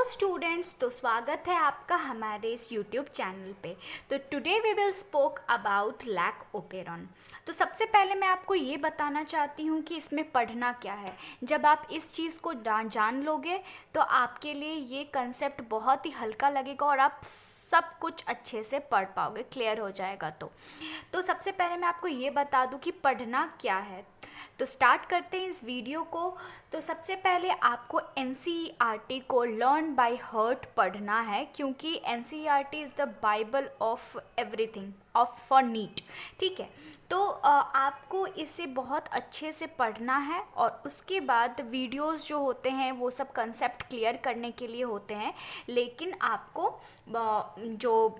Hello students, तो स्वागत है आपका हमारे इस यूट्यूब चैनल पे। तो today we will spoke about lac operon. तो सबसे पहले मैं आपको ये बताना चाहती हूँ कि इसमें पढ़ना क्या है। जब आप इस चीज़ को जान लोगे तो आपके लिए ये कंसेप्ट बहुत ही हल्का लगेगा और आप सब कुछ अच्छे से पढ़ पाओगे, क्लियर हो जाएगा। तो सबसे पहले मैं आपको ये बता दूँ कि पढ़ना क्या है। तो स्टार्ट करते हैं इस वीडियो को। तो सबसे पहले आपको एनसीईआरटी को लर्न बाय हार्ट पढ़ना है, क्योंकि NCERT is the Bible of everything of for NEET. ठीक है, तो आपको इसे बहुत अच्छे से पढ़ना है और उसके बाद वीडियोस जो होते हैं वो सब कंसेप्ट क्लियर करने के लिए होते हैं, लेकिन आपको जो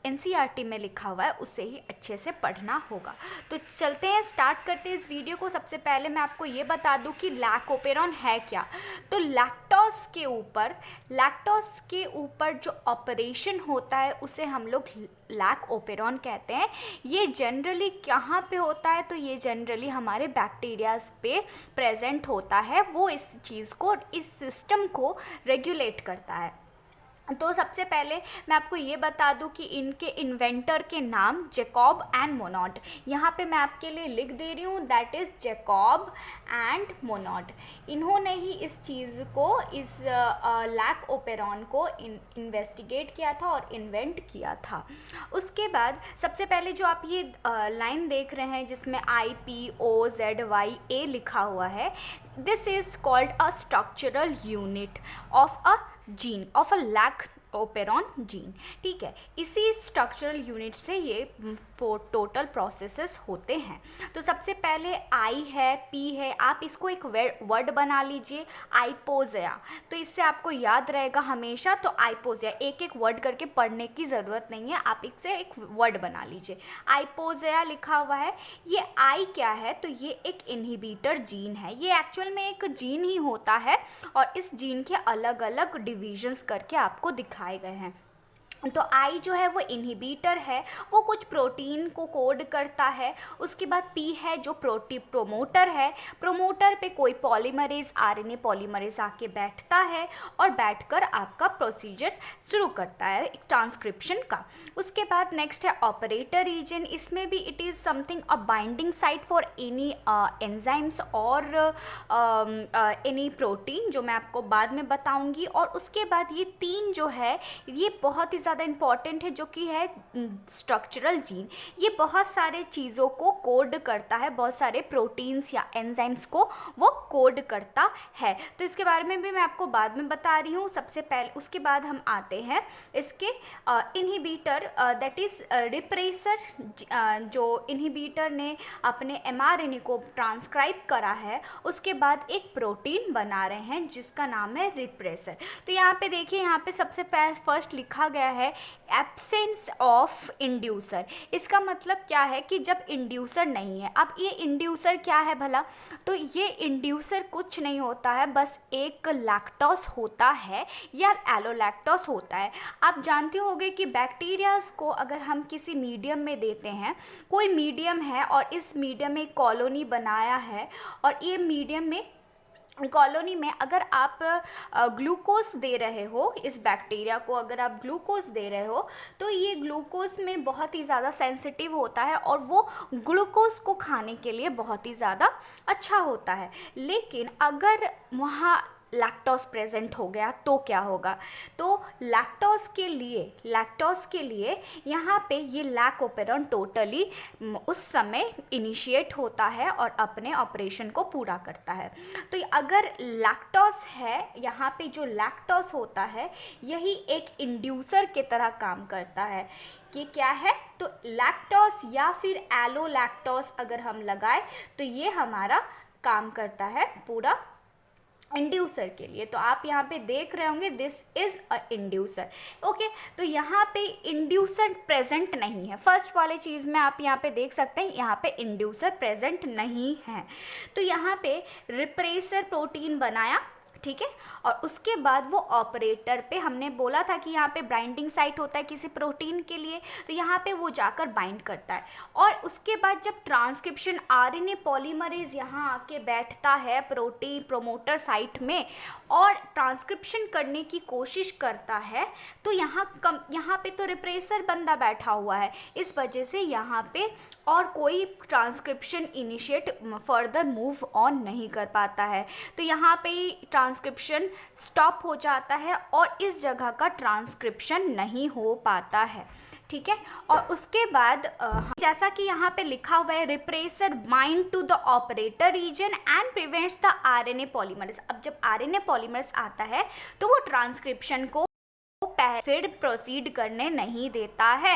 एनसीईआरटी में लिखा हुआ है उसे ही अच्छे से पढ़ना होगा। तो चलते हैं, स्टार्ट करते हैं इस वीडियो को। सबसे पहले मैं आपको ये बता दूं कि लैक ओपेरॉन है क्या। तो लैक्टोज के ऊपर जो ऑपरेशन होता है उसे हम लोग लैक ओपेरॉन कहते हैं। ये जनरली कहाँ पे होता है? तो ये जनरली हमारे बैक्टीरियाज पे प्रेजेंट होता है। वो इस चीज़ को, इस सिस्टम को रेगुलेट करता है। तो सबसे पहले मैं आपको ये बता दूं कि इनके इन्वेंटर के नाम जैकब एंड मोनोड, यहाँ पे मैं आपके लिए लिख दे रही हूँ, that is Jacob and Monod. इन्होंने ही इस चीज़ को, इस लैक ओपेरॉन को इन्वेस्टिगेट किया था और इन्वेंट किया था। उसके बाद सबसे पहले जो आप ये लाइन देख रहे हैं जिसमें IPOZYA लिखा हुआ है, this is called a structural unit of a gene, of a lac operon gene. ठीक है, इसी स्ट्रक्चरल यूनिट से ये टोटल प्रोसेसेस होते हैं। तो सबसे पहले आई है, पी है, आप इसको एक वर्ड बना लीजिए, आइपोजिया। तो इससे आपको याद रहेगा हमेशा। तो आइपोजिया एक एक वर्ड करके पढ़ने की ज़रूरत नहीं है, आप इससे एक वर्ड बना लीजिए। आइपोजिया लिखा हुआ है। ये आई क्या है? तो ये एक इनहिबिटर जीन है। ये एक्चुअल में एक जीन ही होता है और इस जीन के अलग अलग डिविजन्स करके आपको दिखाए गए हैं। तो आई जो है वो इनहिबिटर है, वो कुछ प्रोटीन को कोड करता है। उसके बाद पी है जो प्रोमोटर है। प्रोमोटर पे कोई पॉलीमरेज, आरएनए पॉलीमरेज आके बैठता है और बैठकर आपका प्रोसीजर शुरू करता है ट्रांसक्रिप्शन का। उसके बाद नेक्स्ट है ऑपरेटर रीजन। इसमें भी it is something a binding site for any enzymes और एनी प्रोटीन, जो मैं आपको बाद में बताऊंगी। और उसके बाद ये तीन जो है ये बहुत ही ज़्यादा इम्पॉर्टेंट है, जो कि है स्ट्रक्चरल जीन। ये बहुत सारे चीज़ों को कोड करता है, बहुत सारे प्रोटीन्स या एंजाइम्स को वो कोड करता है। तो इसके बारे में भी मैं आपको बाद में बता रही हूँ। सबसे पहले उसके बाद हम आते हैं इसके इनहिबिटर, दैट इज़ रिप्रेसर। जो इनहिबिटर ने अपने mRNA को ट्रांसक्राइब करा है, उसके बाद एक प्रोटीन बना रहे हैं जिसका नाम है रिप्रेसर। तो यहाँ पे देखिए, यहाँ पे सबसे फर्स्ट लिखा गया है एब्सेंस ऑफ इंड्यूसर। इसका मतलब क्या है कि जब इंड्यूसर नहीं है। अब ये इंड्यूसर क्या है भला? तो ये इंड्यूसर कुछ नहीं होता है, बस एक लैक्टोस होता है या एलोलैक्टोस होता है। आप जानते होंगे कि बैक्टीरियाज को अगर हम किसी मीडियम में देते हैं, कोई मीडियम है और इस मीडियम में कॉलोनी बनाया है, और ये मीडियम में, कॉलोनी में अगर आप ग्लूकोज दे रहे हो, इस बैक्टीरिया को अगर आप ग्लूकोज दे रहे हो, तो ये ग्लूकोज में बहुत ही ज़्यादा सेंसिटिव होता है और वो ग्लूकोज को खाने के लिए बहुत ही ज़्यादा अच्छा होता है। लेकिन अगर वहाँ लैक्टोज प्रेजेंट हो गया तो क्या होगा? तो लैक्टोज के लिए यहाँ पे ये लैक ओपेरॉन टोटली उस समय इनिशिएट होता है और अपने ऑपरेशन को पूरा करता है। तो अगर लैक्टोज है, यहाँ पे जो लैक्टोज होता है यही एक इंड्यूसर के तरह काम करता है। कि क्या है? तो लैक्टोज या फिर एलोलैक्टोज अगर हम लगाए तो ये हमारा काम करता है पूरा इंड्यूसर के लिए। तो आप यहाँ पे देख रहे होंगे, this is a inducer. Okay, तो यहाँ पे इंड्यूसर प्रेजेंट नहीं है। फर्स्ट वाले चीज़ में आप यहाँ पे देख सकते हैं, यहाँ पे इंड्यूसर प्रेजेंट नहीं है। तो यहाँ पे रिप्रेसर प्रोटीन बनाया, ठीक है। और उसके बाद वो ऑपरेटर पे, हमने बोला था कि यहाँ पे बाइंडिंग साइट होता है किसी प्रोटीन के लिए, तो यहाँ पे वो जाकर बाइंड करता है। और उसके बाद जब ट्रांसक्रिप्शन आरएनए पॉलीमरेज यहाँ आके बैठता है प्रोटीन प्रोमोटर साइट में और ट्रांसक्रिप्शन करने की कोशिश करता है, तो यहाँ पे तो रिप्रेसर बंदा बैठा हुआ है, इस वजह से यहाँ पे और कोई transcription initiate further move on नहीं कर पाता है। तो यहाँ पे ट्रांसक्रिप्शन स्टॉप हो जाता है और इस जगह का ट्रांसक्रिप्शन नहीं हो पाता है, ठीक है। और उसके बाद जैसा कि यहाँ पे लिखा हुआ है, repressor bind to the operator region and prevents the RNA polymerase. अब जब आरएनए पॉलीमरेज आता है तो वो ट्रांसक्रिप्शन को फिर प्रोसीड करने नहीं देता है।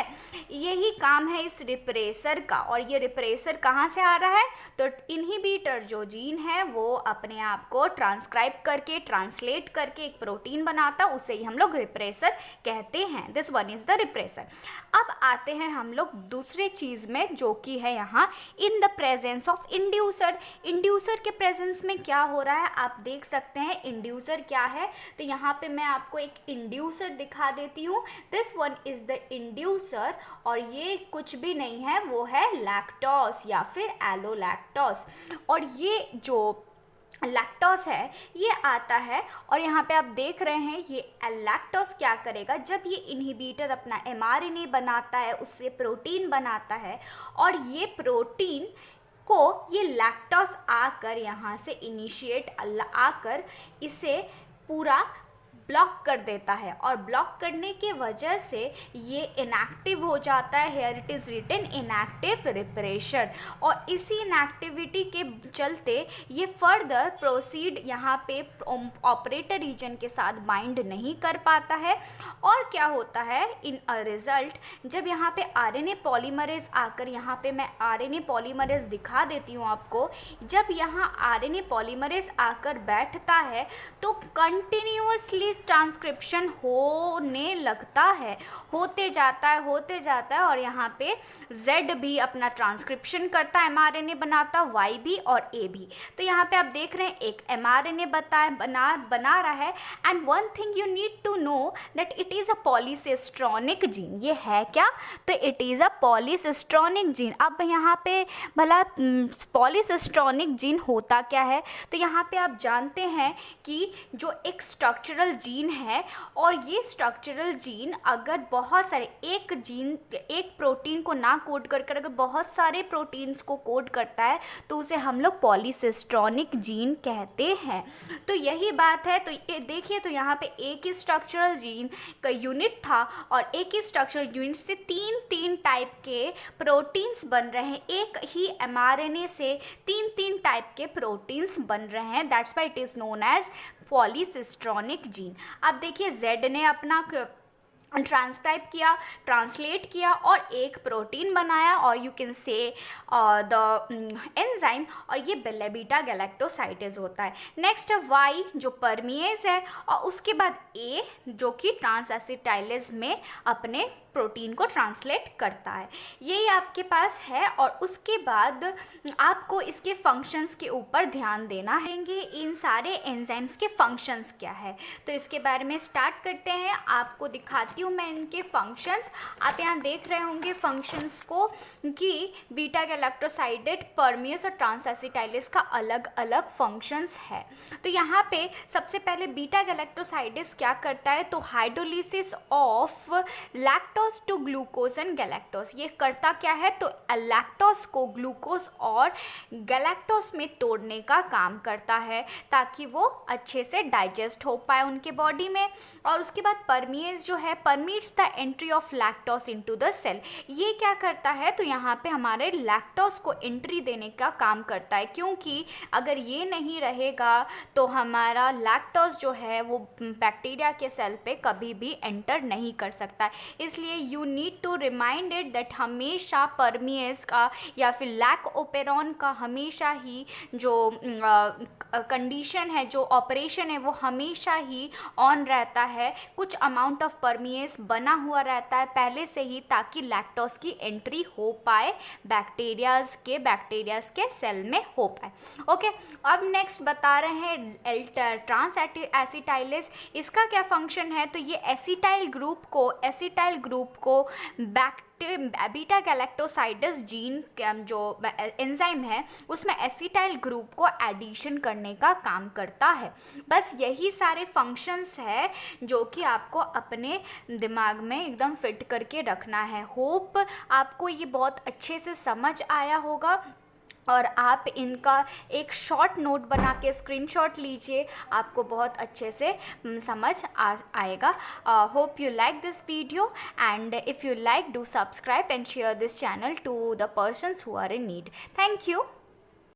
यही काम है इस रिप्रेसर का। और ये रिप्रेसर कहाँ से आ रहा है, तो इनहिबिटर जो जीन है वो अपने आप को ट्रांसक्राइब करके ट्रांसलेट करके एक प्रोटीन बनाता, उसे ही हम लोग रिप्रेसर कहते हैं। This one is the repressor. अब आते हैं हम लोग दूसरे चीज़ में, जो कि है यहाँ in the presence of inducer. Inducer के प्रेजेंस में क्या हो रहा है आप देख सकते हैं। इंड्यूसर क्या है, तो यहाँ पे मैं आपको एक इंड्यूसर दिखा देती हूँ। This one is the inducer, और ये कुछ भी नहीं है, वो है लैक्टोस या फिर एलोलैक्टोस। और ये जो लैक्टोस है ये आता है, और यहाँ पे आप देख रहे हैं ये लैक्टोस क्या करेगा, जब ये इनहिबिटर अपना एमआरएनए बनाता है, उससे प्रोटीन बनाता है, और ये प्रोटीन को ये लैक्टोस आकर यहाँ से इनिशिएट आकर इसे पूरा ब्लॉक कर देता है। और ब्लॉक करने के वजह से ये इनएक्टिव हो जाता है। Here it is written inactive repression. और इसी इनएक्टिविटी के चलते ये फर्दर प्रोसीड यहाँ पे ऑपरेटर रीजन के साथ बाइंड नहीं कर पाता है। और क्या होता है इन अ रिज़ल्ट, जब यहाँ पे आरएनए पॉलीमरेज आकर, यहाँ पे मैं आरएनए पॉलीमरेज दिखा देती हूँ आपको, जब यहाँ आरएनए पॉलीमरेज आकर बैठता है तो कंटिन्यूअसली ट्रांसक्रिप्शन होने लगता है, होते जाता है। और यहाँ पे Z भी अपना ट्रांसक्रिप्शन करता है, mRNA बनाता, Y भी और A भी। तो यहाँ पे आप देख रहे हैं एक mRNA बना रहा है। And one thing you need to know that it is a polycistronic gene. ये है क्या, तो it is a polycistronic gene. अब यहाँ पे भला पॉलीसिस्ट्रॉनिक जीन होता क्या है, तो यहाँ पे आप जानते हैं कि जो एक स्ट्रक्चरल जीन है, और ये स्ट्रक्चरल जीन अगर बहुत सारे एक प्रोटीन को ना कोड कर अगर बहुत सारे प्रोटीन्स को कोड करता है तो उसे हम लोग पॉलीसिस्ट्रॉनिक जीन कहते हैं। तो यही बात है। तो ये देखिए, तो यहाँ पे एक ही स्ट्रक्चरल जीन का यूनिट था, और एक ही स्ट्रक्चरल यूनिट से तीन टाइप के प्रोटीन्स बन रहे हैं। एक ही एमआरएनए से तीन टाइप के प्रोटीन्स बन रहे हैं। That's why it is known as polycistronic gene. अब देखिए Z ने अपना ट्रांसक्राइब किया, ट्रांसलेट किया और एक प्रोटीन बनाया, और you can say the enzyme, और ये बीटा गैलेक्टोसाइडेज होता है। नेक्स्ट Y जो परमिएज है, और उसके बाद A जो कि ट्रांसएसिटाइलेज में अपने प्रोटीन को ट्रांसलेट करता है। यही आपके पास है। और उसके बाद आपको इसके फंक्शंस के ऊपर ध्यान देना है। इन सारे एंजाइम्स के फंक्शंस क्या है, तो इसके बारे में स्टार्ट करते हैं। आपको दिखाती हूँ मैं इनके फंक्शंस। आप यहाँ देख रहे होंगे फंक्शंस को कि बीटा गैलेक्टोसाइडेज, परमियस और ट्रांसएसिटाइलेज का अलग अलग फंक्शंस है। तो यहाँ पे सबसे पहले बीटा गैलेक्टोसाइडेज क्या करता है, तो hydrolysis of lactose to glucose and galactose. ये करता क्या है, तो लैक्टोज को ग्लूकोज और गैलेक्टोज में तोड़ने का काम करता है, ताकि वो अच्छे से डाइजेस्ट हो पाए उनके बॉडी में। और उसके बाद परमिएज जो है, permits the entry of lactose into the cell. ये क्या करता है, तो यहाँ पे हमारे लैक्टोज को एंट्री देने का काम करता है, क्योंकि अगर ये नहीं रहेगा तो हमारा लैक्टोज जो है वो बैक्टीरिया के सेल पे कभी भी एंटर नहीं कर सकता। इसलिए you need to remind it that हमेशा परमिएज का या फिर लैक ओपेरॉन का हमेशा ही जो कंडीशन है, जो ऑपरेशन है, वो हमेशा ही ऑन रहता है। कुछ अमाउंट ऑफ परमिएज लिगेस बना हुआ रहता है पहले से ही, ताकि लैक्टोज की एंट्री हो पाए बैक्टीरियाज के सेल में हो पाए। ओके, अब नेक्स्ट बता रहे हैं ट्रांस एसिटाइलेज। इसका क्या फंक्शन है, तो ये एसिटाइल ग्रुप को बीटा गैलेक्टोसाइडस जीन जो एंजाइम है उसमें एसिटाइल ग्रुप को एडिशन करने का काम करता है। बस यही सारे फंक्शंस है जो कि आपको अपने दिमाग में एकदम फिट करके रखना है। होप आपको ये बहुत अच्छे से समझ आया होगा और आप इनका एक शॉर्ट नोट बना के स्क्रीनशॉट लीजिए, आपको बहुत अच्छे से समझ आएगा। Hope you like this video, and if you like, do subscribe and share this channel to the persons who are in need. Thank you.